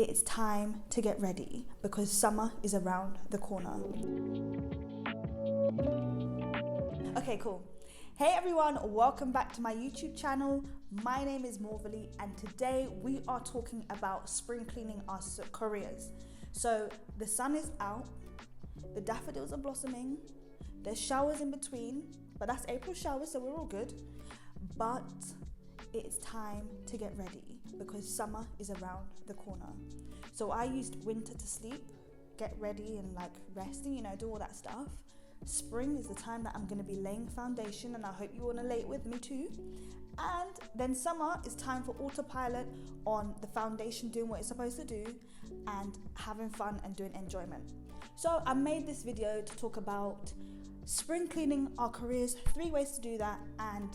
it's time to get ready because summer is around the corner. Okay, cool. Hey everyone, welcome back to my YouTube channel. My name is Morvialee and today we are talking about spring cleaning our careers. So the sun is out, the daffodils are blossoming, there's showers in between, but that's April showers, so we're all good. But it's time to get ready because summer is around the corner. So I used winter to sleep, get ready and rest and do all that stuff. Spring is the time that I'm going to be laying foundation, and I hope you want to lay it with me too. And then summer is time for autopilot on the foundation doing what it's supposed to do and having fun and doing enjoyment. So I made this video to talk about spring cleaning our careers, 3 ways to do that, and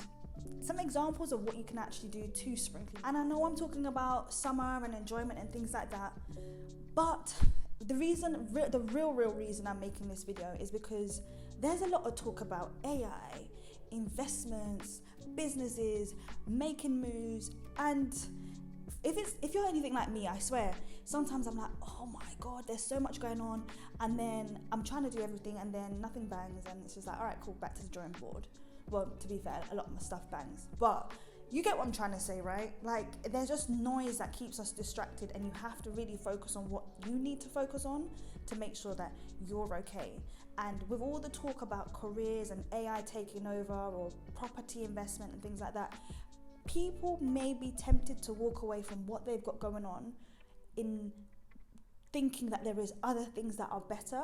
some examples of what you can actually do to spring clean. And I know I'm talking about summer and enjoyment and things like that, but the real reason I'm making this video is because there's a lot of talk about AI, investments, businesses, making moves, and if you're anything like me, I swear, sometimes I'm like, oh my God, there's so much going on, and then I'm trying to do everything and then nothing bangs, and it's just like, all right, cool, back to the drawing board. Well, to be fair, a lot of my stuff bangs, but you get what I'm trying to say, right? There's just noise that keeps us distracted, and you have to really focus on what you need to focus on to make sure that you're okay. And with all the talk about careers and AI taking over or property investment and things like that, people may be tempted to walk away from what they've got going on in thinking that there is other things that are better,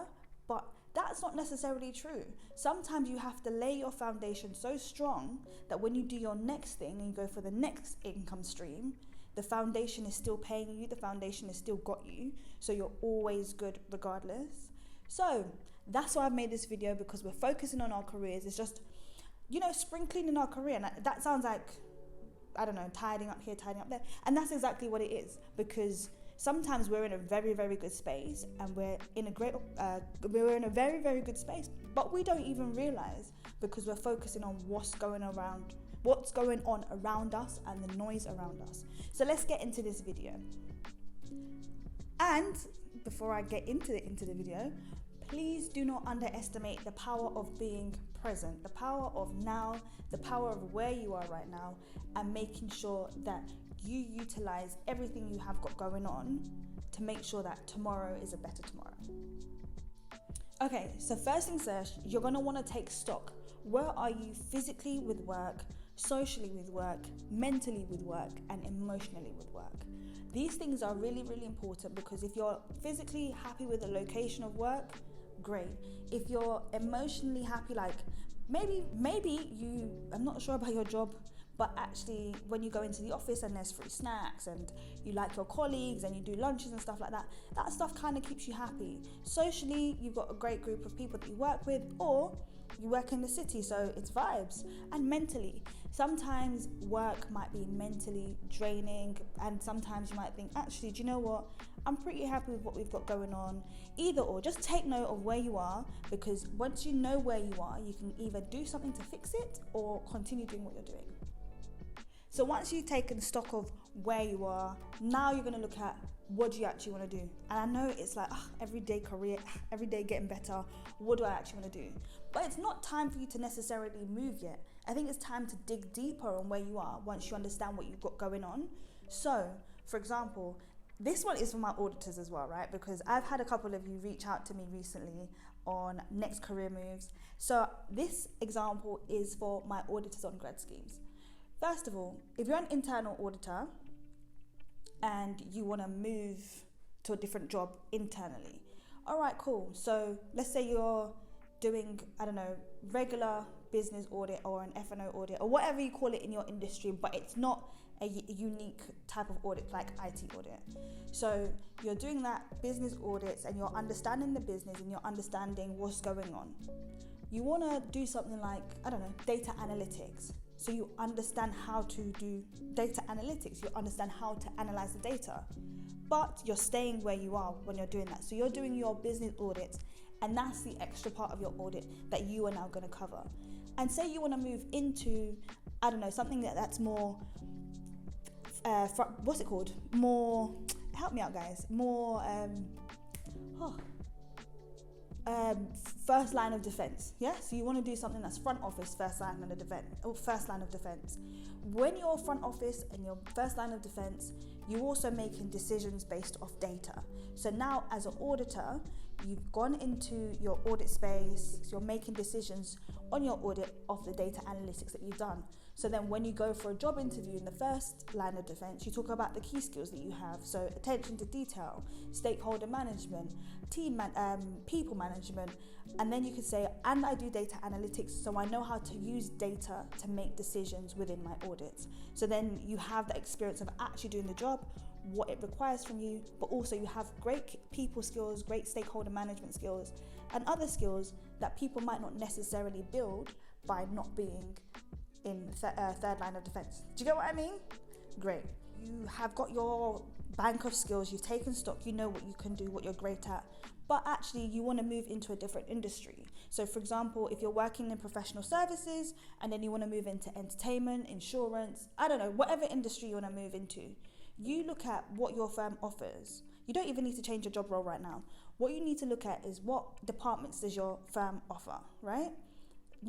but that's not necessarily true. Sometimes you have to lay your foundation so strong that when you do your next thing and you go for the next income stream, the foundation is still paying you, the foundation has still got you, so you're always good regardless. So that's why I've made this video, because we're focusing on our careers. It's just, spring cleaning our career, and that sounds like, I don't know, tidying up here, tidying up there, and that's exactly what it is, because sometimes we're in a very, very good space, and we're in a very, very good space, but we don't even realize because we're focusing on what's going on around us and the noise around us. So let's get into this video. And before I get into the video, please do not underestimate the power of being present, the power of now, the power of where you are right now, and making sure that you utilize everything you have got going on to make sure that tomorrow is a better tomorrow. Okay, so first things first, you're going to want to take stock. Where are you physically with work, socially with work, mentally with work, and emotionally with work? These things are really, really important, because if you're physically happy with the location of work, great. If you're emotionally happy, maybe I'm not sure about your job, but actually when you go into the office and there's free snacks and you like your colleagues and you do lunches and stuff like that, that stuff kind of keeps you happy. Socially, you've got a great group of people that you work with, or you work in the city, so it's vibes. And mentally, sometimes work might be mentally draining, and sometimes you might think, actually, do you know what? I'm pretty happy with what we've got going on. Either or, just take note of where you are, because once you know where you are, you can either do something to fix it or continue doing what you're doing. So once you've taken stock of where you are, now you're going to look at what do you actually want to do. And I know it's like, everyday career, every day getting better. What do I actually want to do? But it's not time for you to necessarily move yet. I think it's time to dig deeper on where you are once you understand what you've got going on. So, for example, this one is for my auditors as well, right? Because I've had a couple of you reach out to me recently on next career moves. So this example is for my auditors on grad schemes. First of all, if you're an internal auditor and you want to move to a different job internally, all right, cool. So let's say you're doing, regular business audit or an F&O audit or whatever you call it in your industry, but it's not a unique type of audit like IT audit. So you're doing that business audits and you're understanding the business and you're understanding what's going on. You want to do something like, data analytics. So you understand how to do data analytics, you understand how to analyze the data, but you're staying where you are when you're doing that. So you're doing your business audits, and that's the extra part of your audit that you are now going to cover. And say you want to move into, something that's more, more help me out, guys. More first line of defense. Yeah, so you want to do something that's front office, first line of defense. When you're front office and your first line of defense, you're also making decisions based off data. So now, as an auditor, you've gone into your audit space. So you're making decisions on your audit of the data analytics that you've done. So then when you go for a job interview in the first line of defense, you talk about the key skills that you have. So attention to detail, stakeholder management, people management. And then you could say, and I do data analytics, so I know how to use data to make decisions within my audits. So then you have the experience of actually doing the job, what it requires from you, but also you have great people skills, great stakeholder management skills, and other skills that people might not necessarily build by not being in third line of defense. Do you get what I mean? Great. You have got your bank of skills, you've taken stock, you know what you can do, what you're great at, but actually you want to move into a different industry. So for example, if you're working in professional services and then you want to move into entertainment, insurance, I don't know, whatever industry you want to move into, you look at what your firm offers. You don't even need to change your job role right now. What you need to look at is what departments does your firm offer, right?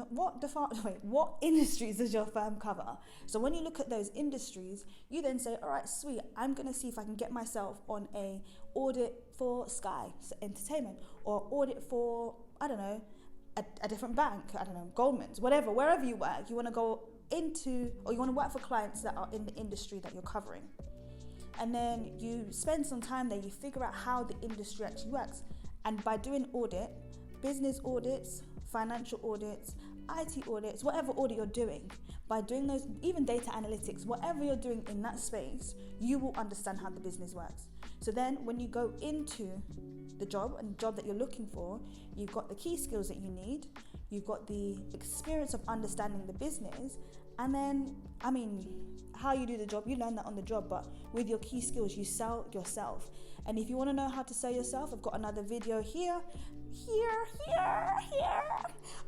What industries does your firm cover? So when you look at those industries, you then say, all right, sweet, I'm going to see if I can get myself on a audit for Sky Entertainment, or audit for, I don't know, a different bank, I don't know, Goldman's, whatever, wherever you work, you want to go into, or you want to work for clients that are in the industry that you're covering. And then you spend some time there, you figure out how the industry actually works. And by doing audit, business audits, financial audits, IT audits, whatever audit you're doing, by doing those, even data analytics, whatever you're doing in that space, you will understand how the business works. So then when you go into the job and the job that you're looking for, you've got the key skills that you need, you've got the experience of understanding the business, and then, I mean, how you do the job, you learn that on the job, but with your key skills, you sell yourself. And if you want to know how to sell yourself, I've got another video here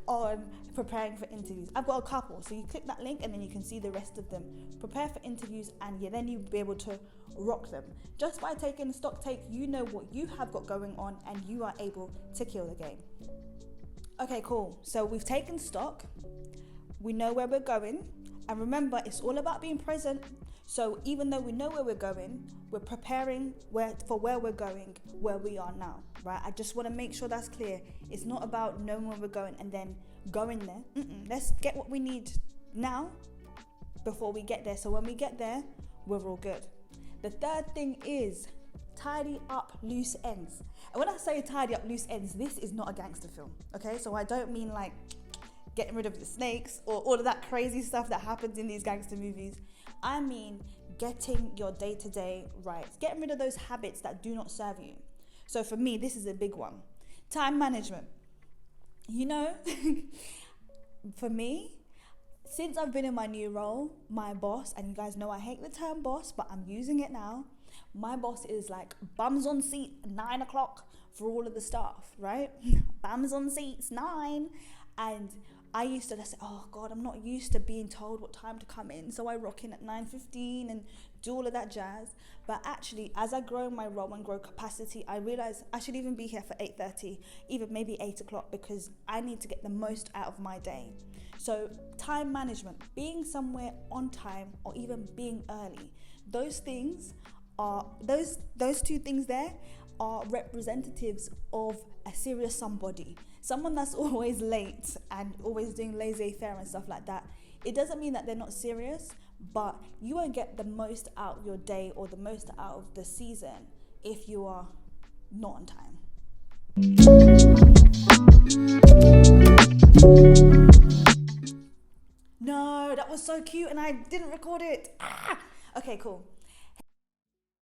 on preparing for interviews. I've got a couple, so you click that link and then you can see the rest of them. Prepare for interviews, and then you'll be able to rock them. Just by taking a stock take, you know what you have got going on and you are able to kill the game. Okay, cool. So we've taken stock, we know where we're going, and remember, it's all about being present. So even though we know where we're going, we're preparing for where we're going, where we are now, right? I just want to make sure that's clear. It's not about knowing where we're going and then going there. Let's get what we need now before we get there. So when we get there, we're all good. The third thing is tidy up loose ends. And when I say tidy up loose ends, this is not a gangster film, okay? So I don't mean like getting rid of the snakes or all of that crazy stuff that happens in these gangster movies. I mean getting your day-to-day right. Getting rid of those habits that do not serve you. So for me, this is a big one. Time management. You know, for me, since I've been in my new role, my boss, and you guys know I hate the term boss, but I'm using it now. My boss is like bums on seat 9 o'clock for all of the staff, right? Bums on seats 9. And I used to say, oh God, I'm not used to being told what time to come in. So I rock in at 9:15 and do all of that jazz. But actually, as I grow my role and grow capacity, I realize I should even be here for 8:30, even maybe 8 o'clock, because I need to get the most out of my day. So time management, being somewhere on time or even being early, those things are, those two things there are representatives of a serious somebody. Someone that's always late and always doing laissez-faire and stuff like that. It doesn't mean that they're not serious, but you won't get the most out of your day or the most out of the season if you are not on time. No, that was so cute and I didn't record it. Okay, cool.